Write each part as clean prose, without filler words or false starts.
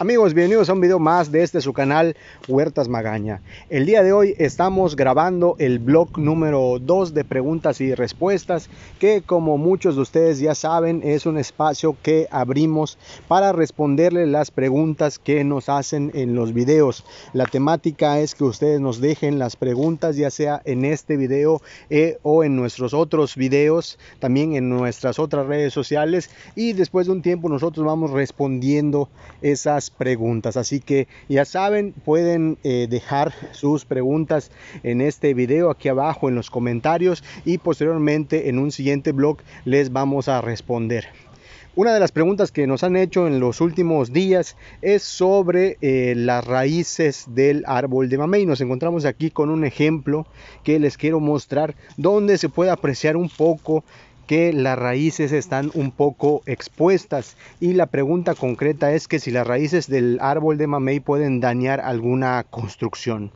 Amigos, bienvenidos a un video más de su canal Huertas Magaña. El día de hoy estamos grabando el blog número 2 de preguntas y respuestas, que como muchos de ustedes ya saben es un espacio que abrimos para responderle las preguntas que nos hacen en los videos. La temática es que ustedes nos dejen las preguntas, ya sea en este video o en nuestros otros videos, también en nuestras otras redes sociales, y después de un tiempo nosotros vamos respondiendo esas preguntas. Así que ya saben, pueden dejar sus preguntas en este video aquí abajo en los comentarios, y posteriormente en un siguiente blog les vamos a responder. Una de las preguntas que nos han hecho en los últimos días es sobre las raíces del árbol de mamey. Nos encontramos aquí con un ejemplo que les quiero mostrar, donde se puede apreciar un poco que las raíces están un poco expuestas, y la pregunta concreta es que si las raíces del árbol de mamey pueden dañar alguna construcción.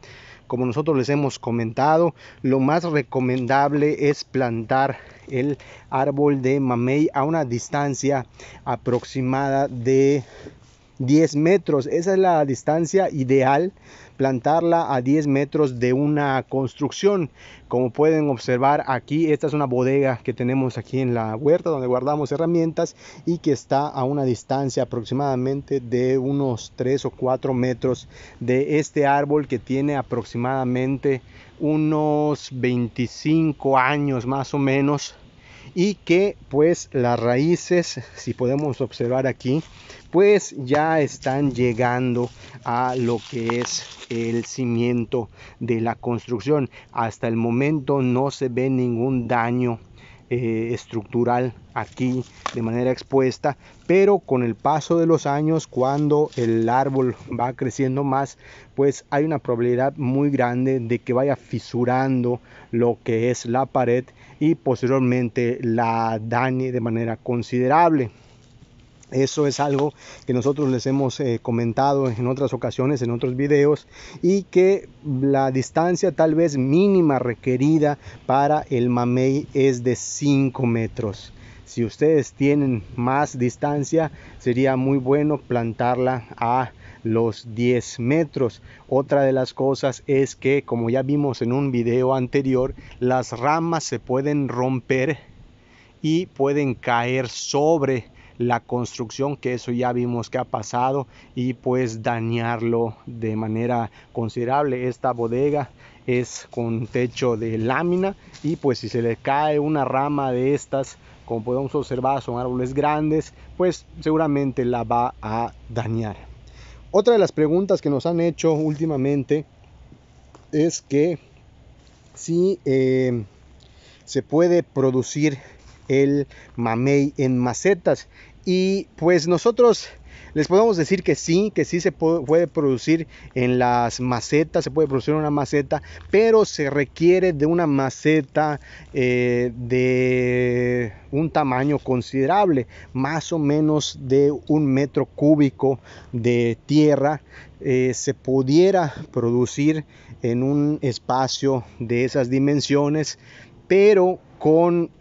Como nosotros les hemos comentado, lo más recomendable es plantar el árbol de mamey a una distancia aproximada de 10 metros. Esa es la distancia ideal, plantarla a 10 metros de una construcción. Como pueden observar aquí, esta es una bodega que tenemos aquí en la huerta donde guardamos herramientas, y que está a una distancia aproximadamente de unos 3 o 4 metros de este árbol, que tiene aproximadamente unos 25 años más o menos, y que pues las raíces, si podemos observar aquí, pues ya están llegando a lo que es el cimiento de la construcción. Hasta el momento no se ve ningún daño estructural aquí de manera expuesta, pero con el paso de los años, cuando el árbol va creciendo más, pues hay una probabilidad muy grande de que vaya fisurando lo que es la pared y posteriormente la dañe de manera considerable. Eso es algo que nosotros les hemos comentado en otras ocasiones, en otros videos, y que la distancia tal vez mínima requerida para el mamey es de 5 metros. Si ustedes tienen más distancia, sería muy bueno plantarla a los 10 metros. Otra de las cosas es que, como ya vimos en un video anterior, las ramas se pueden romper y pueden caer sobre la construcción, que eso ya vimos que ha pasado, y pues dañarlo de manera considerable. Esta bodega es con techo de lámina, y pues si se le cae una rama de estas, como podemos observar son árboles grandes, pues seguramente la va a dañar. Otra de las preguntas que nos han hecho últimamente es que si se puede producir el mamey en macetas, y pues nosotros les podemos decir que sí se puede producir en las macetas, se puede producir una maceta, pero se requiere de una maceta de un tamaño considerable, más o menos de 1 metro cúbico de tierra. Se pudiera producir en un espacio de esas dimensiones, pero con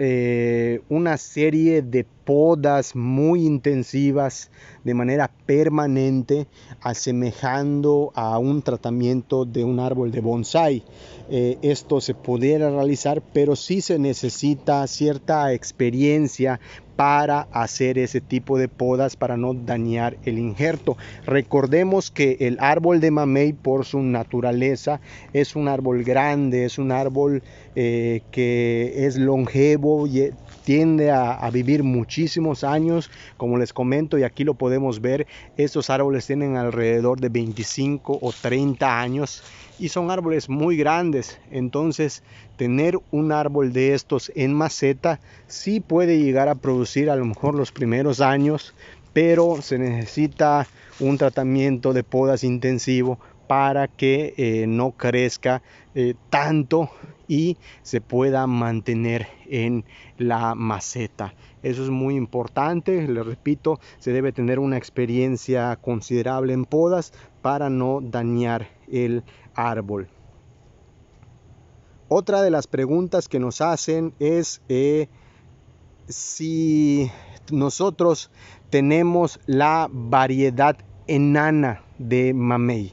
una serie de podas muy intensivas de manera permanente, asemejando a un tratamiento de un árbol de bonsai. Esto se pudiera realizar, pero sí se necesita cierta experiencia para hacer ese tipo de podas para no dañar el injerto. Recordemos que el árbol de mamey, por su naturaleza, es un árbol grande, es un árbol que es longevo y tiende a vivir muchísimos años. Como les comento, y aquí lo podemos ver, estos árboles tienen alrededor de 25 o 30 años y son árboles muy grandes. Entonces, tener un árbol de estos en maceta sí puede llegar a producir a lo mejor los primeros años, pero se necesita un tratamiento de podas intensivo para que no crezca tanto y se pueda mantener en la maceta. Eso es muy importante. Les repito, se debe tener una experiencia considerable en podas para no dañar el árbol. Otra de las preguntas que nos hacen es si nosotros tenemos la variedad enana de mamey.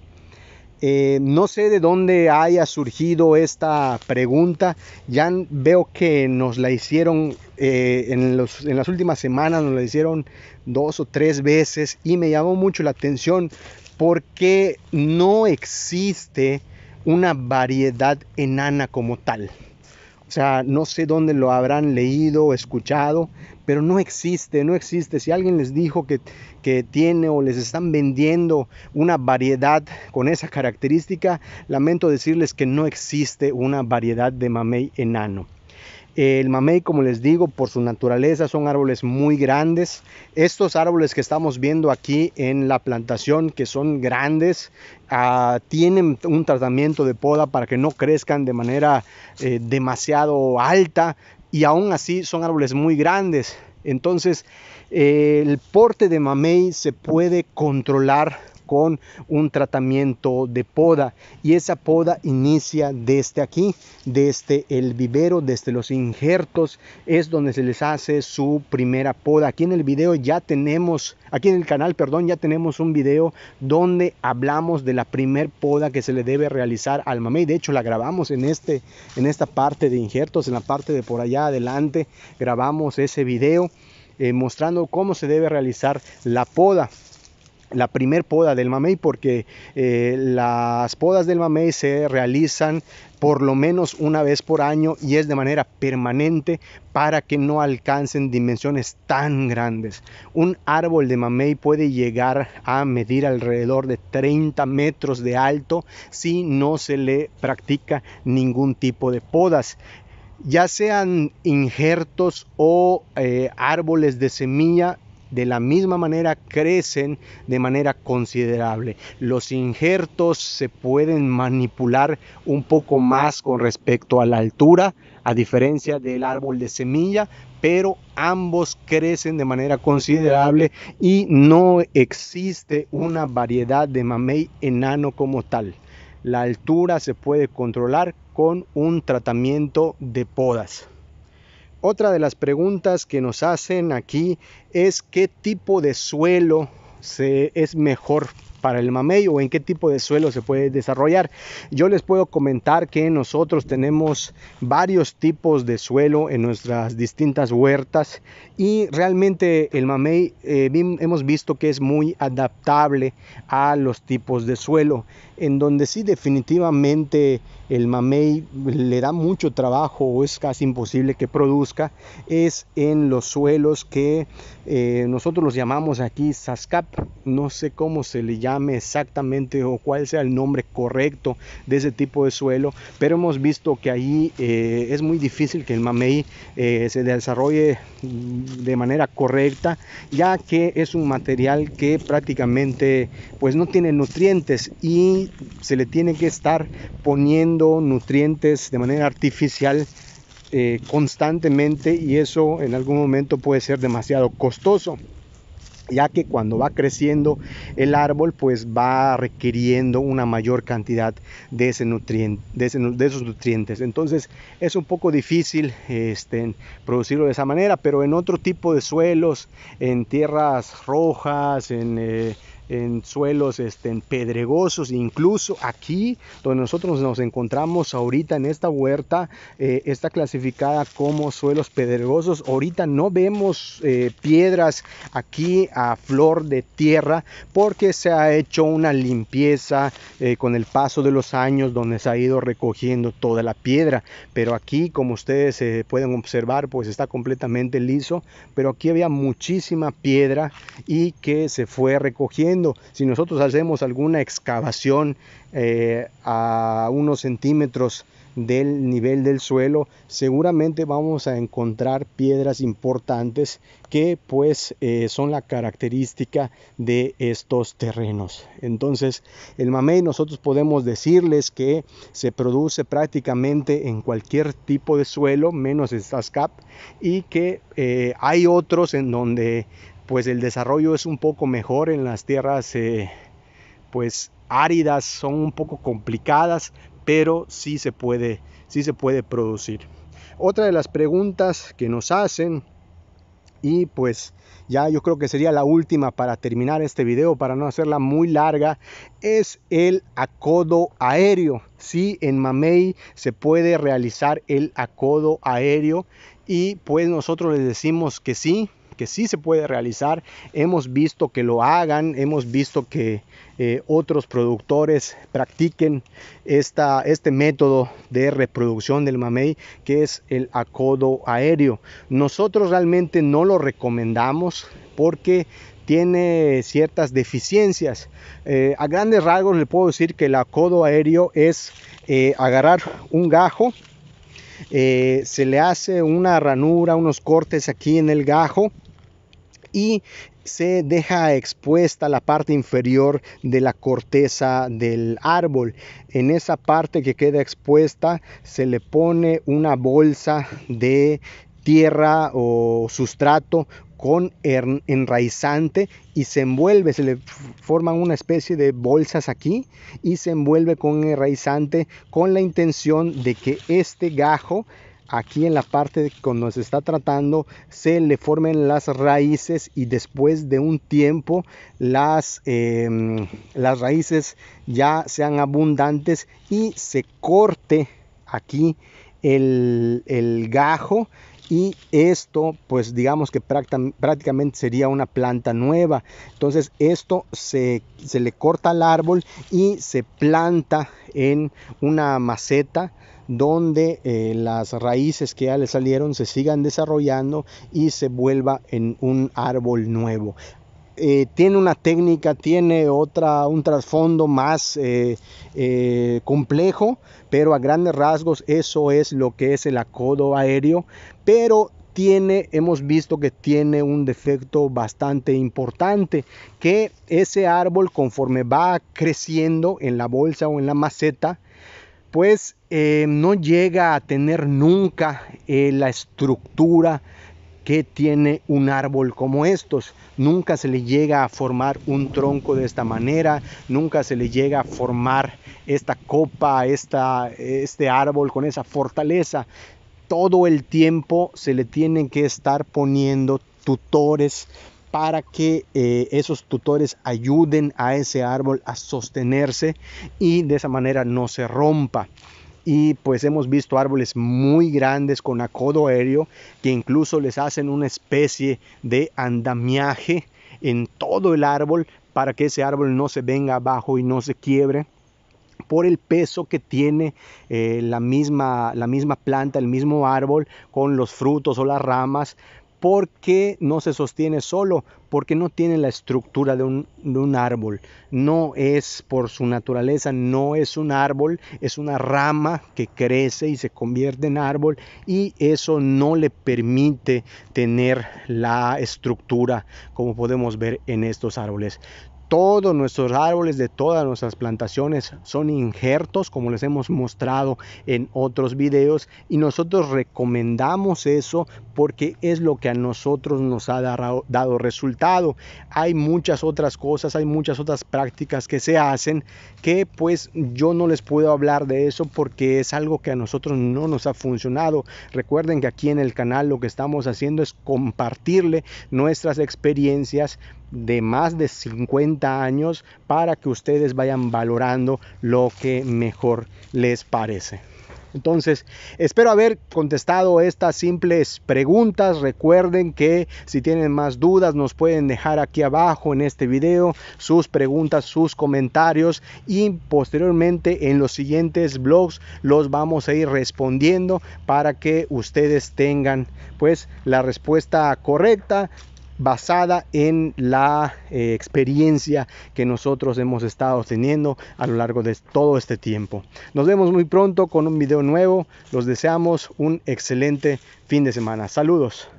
No sé de dónde haya surgido esta pregunta. Ya veo que nos la hicieron en las últimas semanas, nos la hicieron 2 o 3 veces y me llamó mucho la atención porque no existe una variedad enana como tal. O sea, no sé dónde lo habrán leído o escuchado, pero no existe. Si alguien les dijo que tiene o les están vendiendo una variedad con esa característica, lamento decirles que no existe una variedad de mamey enano. El mamey, como les digo, por su naturaleza son árboles muy grandes. Estos árboles que estamos viendo aquí en la plantación, que son grandes, tienen un tratamiento de poda para que no crezcan de manera demasiado alta, y aún así son árboles muy grandes. Entonces el porte de mamey se puede controlar con un tratamiento de poda, y esa poda inicia desde aquí, desde el vivero, desde los injertos, es donde se les hace su primera poda. Aquí en el video ya tenemos, aquí en el canal, perdón, ya tenemos un video donde hablamos de la primer poda que se le debe realizar al mamey. De hecho la grabamos en esta parte de injertos, en la parte de por allá adelante grabamos ese video mostrando cómo se debe realizar la poda, la primer poda del mamey, porque las podas del mamey se realizan por lo menos una vez por año y es de manera permanente para que no alcancen dimensiones tan grandes. Un árbol de mamey puede llegar a medir alrededor de 30 metros de alto si no se le practica ningún tipo de podas, ya sean injertos o árboles de semilla. De la misma manera crecen de manera considerable. Los injertos se pueden manipular un poco más con respecto a la altura, a diferencia del árbol de semilla, pero ambos crecen de manera considerable y no existe una variedad de mamey enano como tal. La altura se puede controlar con un tratamiento de podas. Otra de las preguntas que nos hacen aquí es qué tipo de suelo es mejor para el mamey o en qué tipo de suelo se puede desarrollar. Yo les puedo comentar que nosotros tenemos varios tipos de suelo en nuestras distintas huertas y realmente el mamey hemos visto que es muy adaptable a los tipos de suelo. En donde sí definitivamente el mamey le da mucho trabajo o es casi imposible que produzca es en los suelos que nosotros los llamamos aquí sascap. No sé cómo se le llame exactamente o cuál sea el nombre correcto de ese tipo de suelo, pero hemos visto que ahí es muy difícil que el mamey se desarrolle de manera correcta, ya que es un material que prácticamente pues no tiene nutrientes y se le tiene que estar poniendo nutrientes de manera artificial constantemente, y eso en algún momento puede ser demasiado costoso, ya que cuando va creciendo el árbol pues va requiriendo una mayor cantidad de esos nutrientes. Entonces es un poco difícil producirlo de esa manera, pero en otro tipo de suelos, en tierras rojas, en suelos pedregosos, incluso aquí donde nosotros nos encontramos ahorita en esta huerta, está clasificada como suelos pedregosos. Ahorita no vemos piedras aquí a flor de tierra porque se ha hecho una limpieza con el paso de los años, donde se ha ido recogiendo toda la piedra, pero aquí, como ustedes pueden observar, pues está completamente liso, pero aquí había muchísima piedra y que se fue recogiendo. Si nosotros hacemos alguna excavación a unos centímetros del nivel del suelo, seguramente vamos a encontrar piedras importantes que pues son la característica de estos terrenos. Entonces el mamey, nosotros podemos decirles que se produce prácticamente en cualquier tipo de suelo menos el sascap, y que hay otros en donde pues el desarrollo es un poco mejor. En las tierras pues áridas son un poco complicadas, pero sí se puede producir. Otra de las preguntas que nos hacen Y pues ya yo creo que sería la última para terminar este video, para no hacerla muy larga, es el acodo aéreo. Sí, en mamey se puede realizar el acodo aéreo y pues nosotros les decimos que sí se puede realizar. Hemos visto que lo hagan, hemos visto que otros productores practiquen este método de reproducción del mamey, que es el acodo aéreo. Nosotros realmente no lo recomendamos porque tiene ciertas deficiencias. A grandes rasgos le puedo decir que el acodo aéreo es agarrar un gajo, se le hace una ranura, unos cortes aquí en el gajo y se deja expuesta la parte inferior de la corteza del árbol. En esa parte que queda expuesta se le pone una bolsa de tierra o sustrato con enraizante y se envuelve, se le forman una especie de bolsas aquí y se envuelve con enraizante con la intención de que este gajo aquí en la parte cuando se está tratando se le formen las raíces y después de un tiempo las raíces ya sean abundantes y se corte aquí el gajo. Y esto pues digamos que prácticamente sería una planta nueva. Entonces esto se le corta al árbol y se planta en una maceta donde las raíces que ya le salieron se sigan desarrollando y se vuelva en un árbol nuevo. Tiene una técnica, tiene un trasfondo más complejo, pero a grandes rasgos eso es lo que es el acodo aéreo. Pero hemos visto que tiene un defecto bastante importante, que ese árbol conforme va creciendo en la bolsa o en la maceta, pues no llega a tener nunca la estructura que tiene un árbol como estos. Nunca se le llega a formar un tronco de esta manera, nunca se le llega a formar esta copa, este árbol con esa fortaleza. Todo el tiempo se le tienen que estar poniendo tutores para que esos tutores ayuden a ese árbol a sostenerse y de esa manera no se rompa. Y pues hemos visto árboles muy grandes con acodo aéreo que incluso les hacen una especie de andamiaje en todo el árbol para que ese árbol no se venga abajo y no se quiebre por el peso que tiene la misma planta, el mismo árbol con los frutos o las ramas, porque no se sostiene solo, porque no tiene la estructura de un árbol. No es por su naturaleza, no es un árbol, es una rama que crece y se convierte en árbol y eso no le permite tener la estructura como podemos ver en estos árboles. Todos nuestros árboles de todas nuestras plantaciones son injertos, como les hemos mostrado en otros videos, y nosotros recomendamos eso porque es lo que a nosotros nos ha dado resultado. Hay muchas otras cosas, hay muchas otras prácticas que se hacen que pues yo no les puedo hablar de eso porque es algo que a nosotros no nos ha funcionado. Recuerden que aquí en el canal lo que estamos haciendo es compartirle nuestras experiencias de más de 50 años para que ustedes vayan valorando lo que mejor les parece. Entonces, espero haber contestado estas simples preguntas. Recuerden que si tienen más dudas nos pueden dejar aquí abajo en este video sus preguntas, sus comentarios y posteriormente en los siguientes vlogs los vamos a ir respondiendo para que ustedes tengan pues la respuesta correcta basada en la experiencia que nosotros hemos estado teniendo a lo largo de todo este tiempo. Nos vemos muy pronto con un video nuevo. Los deseamos un excelente fin de semana. Saludos.